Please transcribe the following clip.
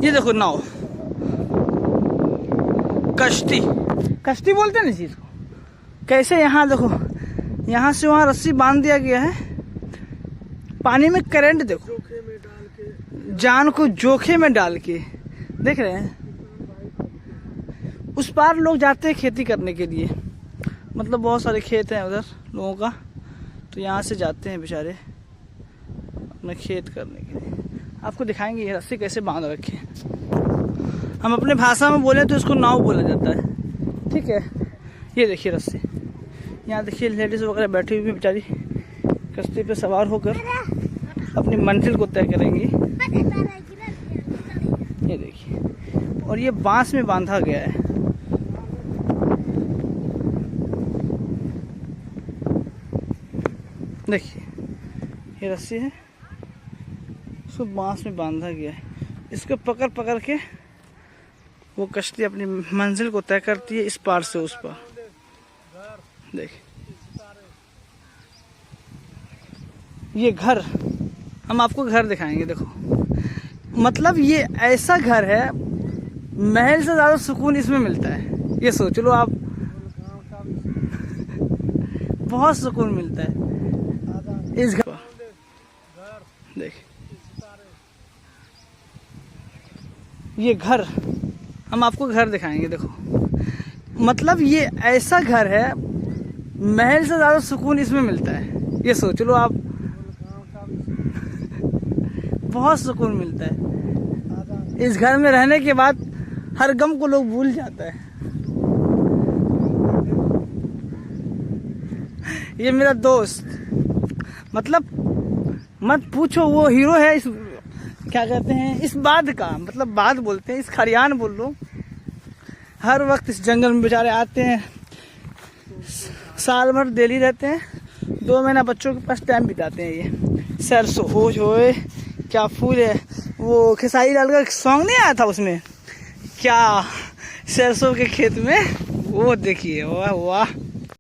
ये देखो नाव, कश्ती, कश्ती बोलते हैं ना इस को। कैसे यहाँ देखो, यहाँ से वहाँ रस्सी बांध दिया गया है, पानी में करंट देखो, जान को जोखिम में डाल के, देख रहे हैं। उस पार लोग जाते हैं खेती करने के लिए, मतलब बहुत सारे खेत हैं उधर लोगों का, तो यहाँ से जाते हैं बेचारे अपना खेत करने के लिए। आपको दिखाएंगे ये रस्सी कैसे बांध रखे। हम अपने भाषा में बोले तो इसको नाव बोला जाता है, ठीक है। ये देखिए रस्सी, यहाँ देखिए लेडीज वगैरह बैठी हुई बेचारी कश्ती पे सवार होकर अपनी मंजिल को तय करेंगी। ये देखिए, और ये बांस में बांधा गया है। देखिए ये रस्सी है, इसको बांस में बांधा गया है। इसको पकड़ पकड़ के वो कश्ती अपनी मंजिल को तय करती है, इस पार से उस पार। देखिए ये घर, हम आपको घर दिखाएंगे। देखो मतलब ये ऐसा घर है, महल से ज्यादा सुकून इसमें मिलता है। ये सोच लो आप, बहुत सुकून मिलता है इस घर पर। देख ये घर, हम आपको घर दिखाएंगे। देखो मतलब ये ऐसा घर है, महल से ज्यादा सुकून इसमें मिलता है। ये सोच लो आप, बहुत सुकून मिलता है इस घर में रहने के बाद। हर गम को लोग भूल जाता है। ये मेरा दोस्त, मतलब मत पूछो, वो हीरो है इस, क्या कहते हैं, इस बाध का, मतलब बाध बोलते हैं, इस खरियान बोल लो। हर वक्त इस जंगल में बेचारे आते हैं, साल भर दिल्ली रहते हैं, 2 महीना बच्चों के पास टाइम बिताते हैं। ये सरसों होए क्या फूल है, वो खेसारी लाल का सॉन्ग नहीं आया था उसमें, क्या सरसों के खेत में, वो देखिए, वाह वाह।